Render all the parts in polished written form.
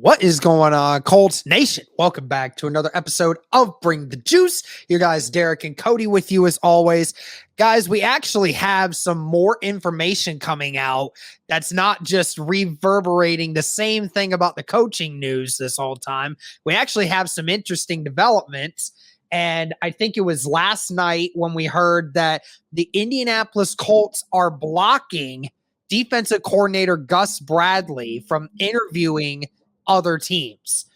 What is going on, Colts Nation? Welcome back to another episode of Bring the Juice. You guys, Derek and Cody with you as always. Guys, we actually have some more information coming out that's not just reverberating the same thing about the coaching news this whole time. We actually have some interesting developments. And I think it was last night when we heard that the Indianapolis Colts are blocking defensive coordinator Gus Bradley from interviewing other teams,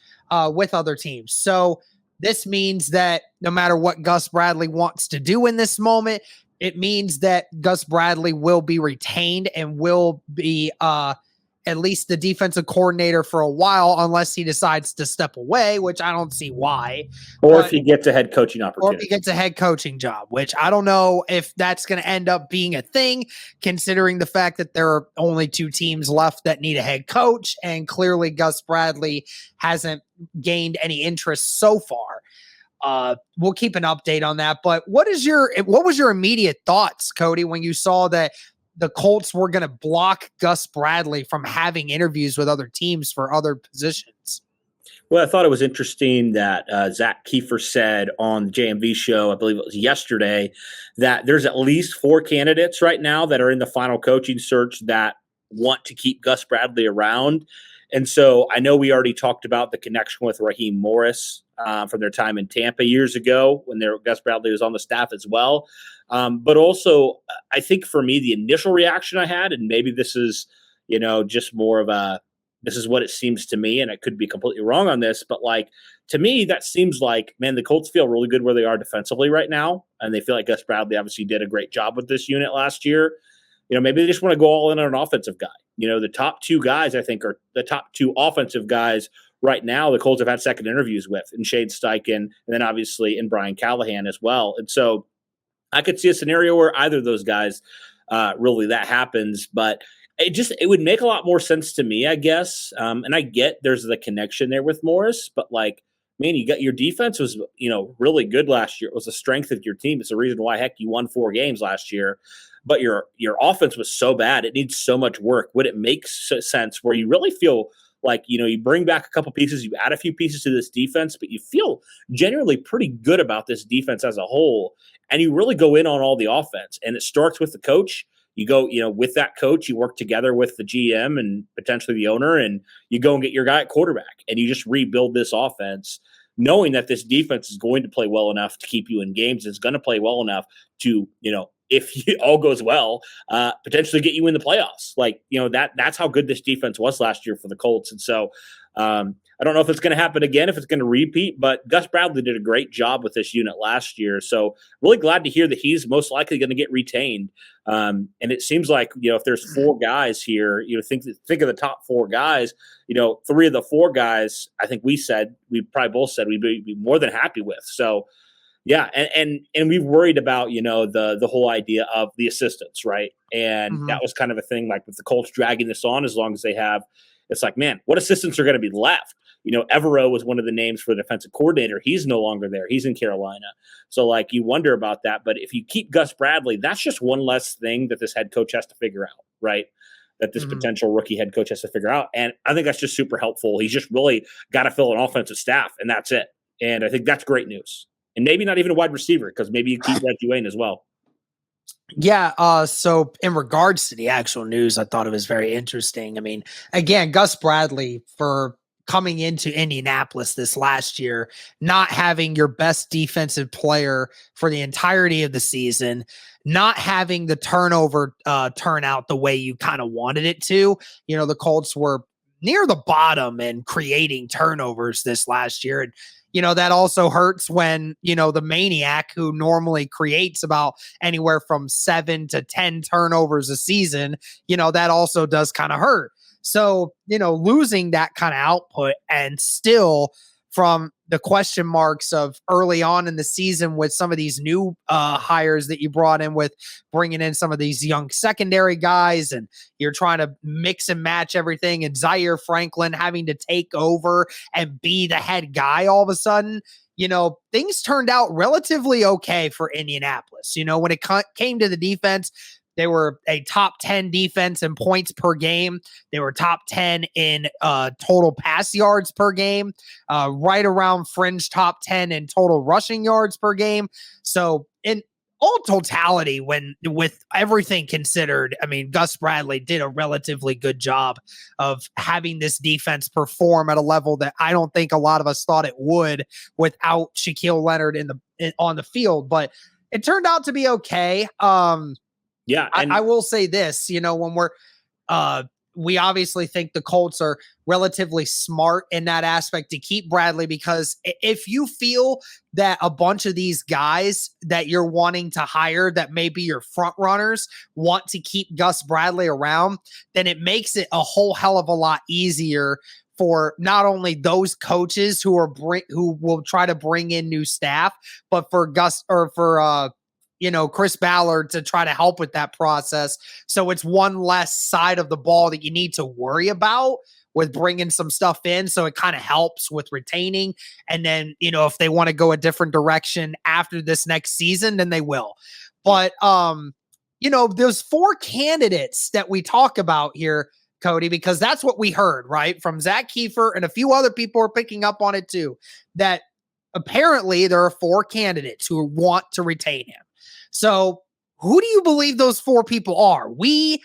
with other teams. So this means that no matter what Gus Bradley wants to do in this moment, it means that Gus Bradley will be retained and will be at least the defensive coordinator for a while, unless he decides to step away, which I don't see why. Or if he gets a head coaching opportunity. Or if he gets a head coaching job, which I don't know if that's going to end up being a thing, considering the fact that there are only two teams left that need a head coach, and clearly Gus Bradley hasn't gained any interest so far. We'll keep an update on that. But what was your immediate thoughts, Cody, when you saw that the Colts were going to block Gus Bradley from having interviews with other teams for other positions? Well, I thought it was interesting that Zach Kiefer said on the JMV show, I believe it was yesterday, that there's at least 4 candidates right now that are in the final coaching search that want to keep Gus Bradley around. And so I know we already talked about the connection with Raheem Morris from their time in Tampa years ago when Gus Bradley was on the staff as well. But also, I think for me, the initial reaction I had, and maybe this is, just more of this is what it seems to me, and I could be completely wrong on this, but to me, that seems like, man, the Colts feel really good where they are defensively right now, and they feel like Gus Bradley obviously did a great job with this unit last year. Maybe they just want to go all in on an offensive guy. The top 2 guys, I think, are the top 2 offensive guys right now the Colts have had second interviews with, in Shade Steichen, and then obviously in Brian Callahan as well. And so I could see a scenario where either of those guys really that happens, but it would make a lot more sense to me, I guess. And I get there's the connection there with Morris, but man, you got your defense was, really good last year. It was the strength of your team. It's the reason why, heck, you won 4 games last year. But your offense was so bad. It needs so much work. Would it make sense where you really feel like, you bring back a couple pieces, you add a few pieces to this defense, but you feel generally pretty good about this defense as a whole, and you really go in on all the offense. And it starts with the coach. You go, with that coach, you work together with the GM and potentially the owner, and you go and get your guy at quarterback, and you just rebuild this offense, knowing that this defense is going to play well enough to keep you in games. It's going to play well enough to, if all goes well, potentially get you in the playoffs. That's how good this defense was last year for the Colts. And so I don't know if it's going to happen again, if it's going to repeat, but Gus Bradley did a great job with this unit last year. So really glad to hear that he's most likely going to get retained. And it seems like, if there's 4 guys here, think of the top 4 guys, 3 of the 4 guys, I think we probably both said we'd be more than happy with. So yeah, and we've worried about, the whole idea of the assistants, right? And that was kind of a thing, with the Colts dragging this on as long as they have. It's like, man, what assistants are going to be left? Evero was one of the names for the defensive coordinator. He's no longer there. He's in Carolina. So, you wonder about that. But if you keep Gus Bradley, that's just one less thing that this head coach has to figure out, right? That this potential rookie head coach has to figure out. And I think that's just super helpful. He's just really got to fill an offensive staff, and that's it. And I think that's great news. And maybe not even a wide receiver, because maybe you keep Reggie Wayne as well. Yeah. So in regards to the actual news, I thought it was very interesting. I mean, again, Gus Bradley, for coming into Indianapolis this last year, not having your best defensive player for the entirety of the season, not having the turnover turn out the way you kind of wanted it to. The Colts were near the bottom in creating turnovers this last year. And that also hurts when, the maniac who normally creates about anywhere from 7 to 10 turnovers a season, that also does kind of hurt. So, losing that kind of output, and still from the question marks of early on in the season with some of these new hires that you brought in, with bringing in some of these young secondary guys, and you're trying to mix and match everything, and Zaire Franklin having to take over and be the head guy all of a sudden, things turned out relatively okay for Indianapolis. When it came to the defense, They were a top 10 defense in points per game. They were top 10 in total pass yards per game, right around fringe top 10 in total rushing yards per game. So in all totality, with everything considered, I mean, Gus Bradley did a relatively good job of having this defense perform at a level that I don't think a lot of us thought it would without Shaquille Leonard on the field. But it turned out to be okay. Yeah, I will say this, when we obviously think the Colts are relatively smart in that aspect to keep Bradley, because if you feel that a bunch of these guys that you're wanting to hire that may be your front runners want to keep Gus Bradley around, then it makes it a whole hell of a lot easier for not only those coaches who will try to bring in new staff, but for Chris Ballard to try to help with that process. So it's one less side of the ball that you need to worry about with bringing some stuff in. So it kind of helps with retaining. And then, if they want to go a different direction after this next season, then they will. But, those 4 candidates that we talk about here, Cody, because that's what we heard, right? From Zach Kiefer, and a few other people are picking up on it too, that apparently there are 4 candidates who want to retain him. So who do you believe those 4 people are? We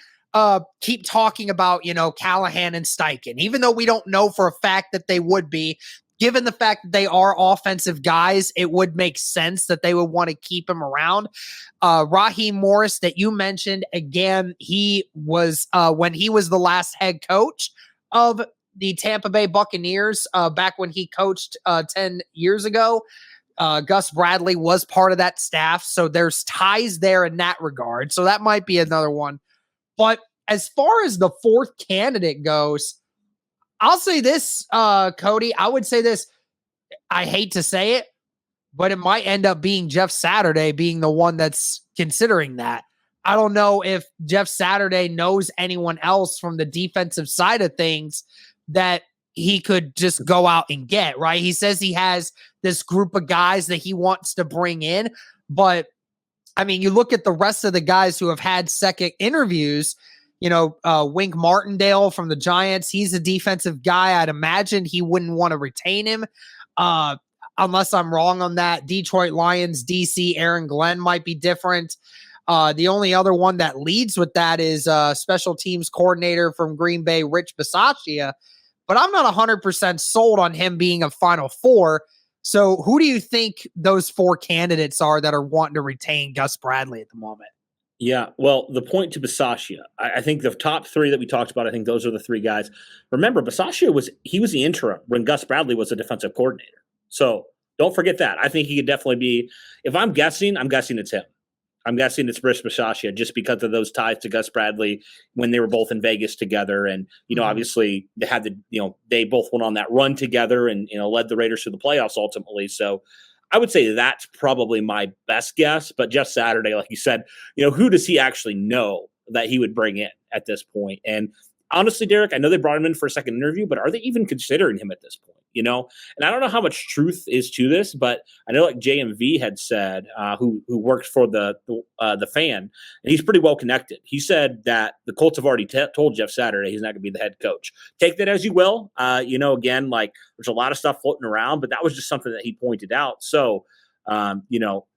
keep talking about, Callahan and Steichen, even though we don't know for a fact that they would be. Given the fact that they are offensive guys, it would make sense that they would want to keep him around. Raheem Morris that you mentioned, again, he was when he was the last head coach of the Tampa Bay Buccaneers back when he coached 10 years ago. Gus Bradley was part of that staff, so there's ties there in that regard. So that might be another one. But as far as the 4th candidate goes, I'll say this, Cody. I would say this. I hate to say it, but it might end up being Jeff Saturday being the one that's considering that. I don't know if Jeff Saturday knows anyone else from the defensive side of things that he could just go out and get, right? He says he has this group of guys that he wants to bring in, but I mean, you look at the rest of the guys who have had second interviews, Wink Martindale from the Giants, he's a defensive guy. I'd imagine he wouldn't want to retain him unless I'm wrong on that. Detroit Lions DC Aaron Glenn might be different. The only other one that leads with that is special teams coordinator from Green Bay, Rich Bisaccia. But I'm not 100% sold on him being a Final Four. So who do you think those 4 candidates are that are wanting to retain Gus Bradley at the moment? Yeah, well, the point to Bisaccia, I think the top 3 that we talked about, I think those are the 3 guys. Remember, Bisaccia was the interim when Gus Bradley was a defensive coordinator. So don't forget that. I think he could definitely be, if I'm guessing it's him. I'm guessing it's Rich Bisaccia just because of those ties to Gus Bradley when they were both in Vegas together. And, obviously they had they both went on that run together and, led the Raiders to the playoffs ultimately. So I would say that's probably my best guess. But Jeff Saturday, like you said, who does he actually know that he would bring in at this point? And honestly, Derek, I know they brought him in for a second interview, but are they even considering him at this point? And I don't know how much truth is to this, but I know like JMV had said, who works for the Fan, and he's pretty well connected. He said that the Colts have already told Jeff Saturday he's not going to be the head coach. Take that as you will. Again, like there's a lot of stuff floating around, but that was just something that he pointed out. So,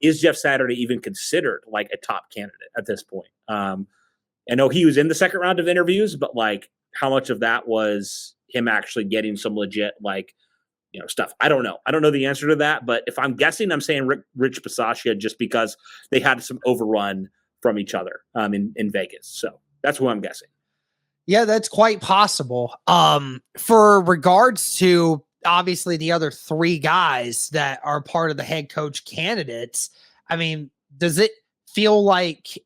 is Jeff Saturday even considered like a top candidate at this point? I know he was in the second round of interviews, but like how much of that was him actually getting some legit stuff? I don't know. I don't know the answer to that, but if I'm guessing, I'm saying Rich Bisaccia just because they had some overrun from each other in Vegas. So that's what I'm guessing. Yeah, that's quite possible. For regards to obviously the other 3 guys that are part of the head coach candidates, I mean, does it feel like,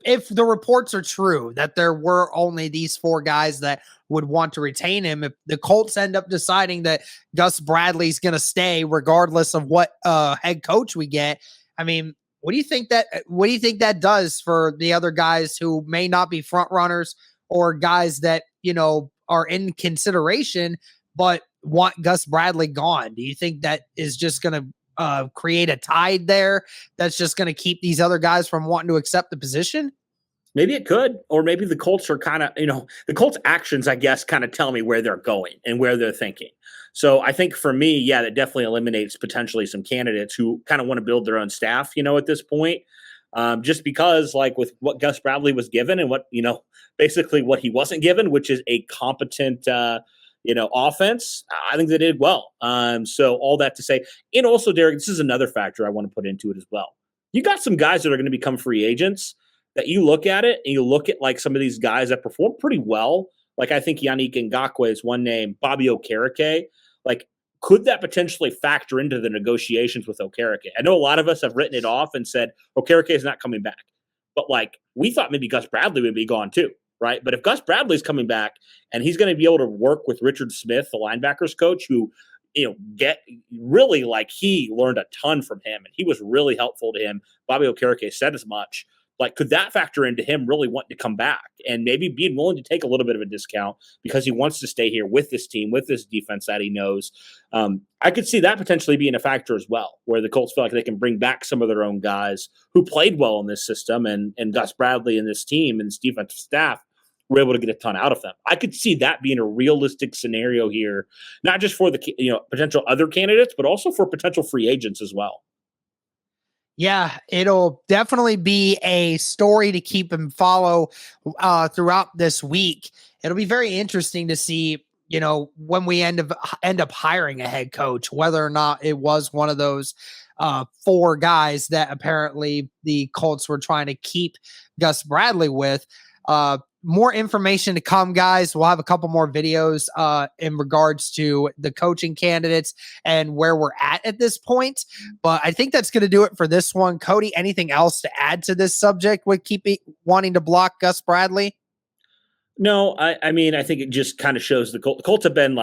if the reports are true that there were only these 4 guys that would want to retain him, if the Colts end up deciding that Gus Bradley's going to stay regardless of what head coach we get, I mean, what do you think that does for the other guys who may not be front runners or guys that, are in consideration but want Gus Bradley gone? Do you think that is just going to create a tide there that's just going to keep these other guys from wanting to accept the position? Maybe it could, or maybe the Colts are kind of, the Colts' actions, I guess, kind of tell me where they're going and where they're thinking. So I think for me, yeah, that definitely eliminates potentially some candidates who kind of want to build their own staff, at this point. Just because, like, with what Gus Bradley was given and what, basically what he wasn't given, which is a competent, offense, I think they did well. So all that to say, and also, Derek, this is another factor I want to put into it as well. You got some guys that are going to become free agents that you look at it and you look at like some of these guys that perform pretty well. Like I think Yannick Ngakoue is one name, Bobby Okereke. Like, could that potentially factor into the negotiations with Okereke? I know a lot of us have written it off and said Okereke is not coming back. But like we thought maybe Gus Bradley would be gone too, right? But if Gus Bradley's coming back and he's going to be able to work with Richard Smith, the linebackers coach, who get really like he learned a ton from him and he was really helpful to him. Bobby Okereke said as much. Like, could that factor into him really wanting to come back and maybe being willing to take a little bit of a discount because he wants to stay here with this team, with this defense that he knows? I could see that potentially being a factor as well, where the Colts feel like they can bring back some of their own guys who played well in this system, and Gus Bradley and this team and this defensive staff were able to get a ton out of them. I could see that being a realistic scenario here, not just for the potential other candidates, but also for potential free agents as well. Yeah, it'll definitely be a story to keep and follow throughout this week. It'll be very interesting to see, when we end up hiring a head coach, whether or not it was one of those 4 guys that apparently the Colts were trying to keep Gus Bradley with. More information to come, guys. We'll have a couple more videos in regards to the coaching candidates and where we're at this point. But I think that's going to do it for this one. Cody, anything else to add to this subject with wanting to block Gus Bradley? No, I mean, I think it just kind of shows the Colts have been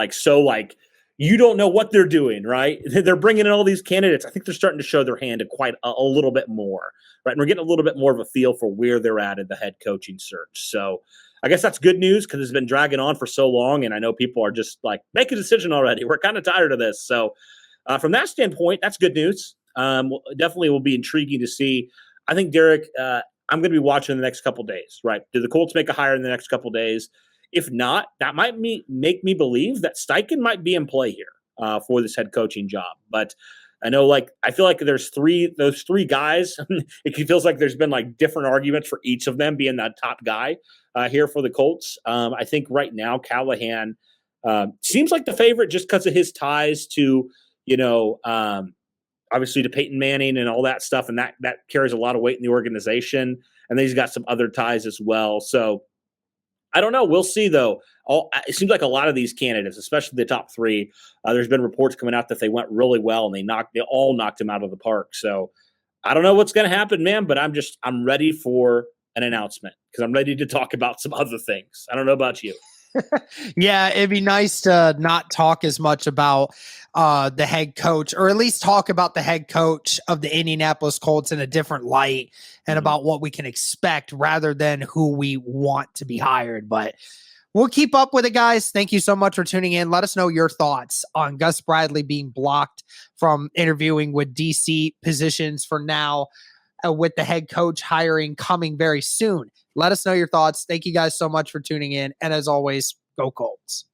you don't know what they're doing, right? They're bringing in all these candidates. I think they're starting to show their hand quite a little bit more, right? And we're getting a little bit more of a feel for where they're at in the head coaching search. So I guess that's good news because it's been dragging on for so long. And I know people are just like, make a decision already. We're kind of tired of this. So from that standpoint, that's good news. Definitely will be intriguing to see. I think, Derek, I'm going to be watching in the next couple days, right? Do the Colts make a hire in the next couple days? If not, that might make me believe that Steichen might be in play here for this head coaching job. But I know, I feel like there's those three guys. It feels like there's been different arguments for each of them being that top guy here for the Colts. I think right now Callahan seems like the favorite just because of his ties to, obviously to Peyton Manning and all that stuff. And that carries a lot of weight in the organization. And then he's got some other ties as well. So I don't know. We'll see, though. It seems like a lot of these candidates, especially the top 3, there's been reports coming out that they went really well and they all knocked him out of the park. So I don't know what's going to happen, man, but I'm ready for an announcement because I'm ready to talk about some other things. I don't know about you. Yeah, it'd be nice to not talk as much about the head coach, or at least talk about the head coach of the Indianapolis Colts in a different light and about what we can expect rather than who we want to be hired. But we'll keep up with it, guys. Thank you so much for tuning in. Let us know your thoughts on Gus Bradley being blocked from interviewing with DC positions for now, with the head coach hiring coming very soon. Let us know your thoughts. Thank you guys so much for tuning in. And as always, go Colts.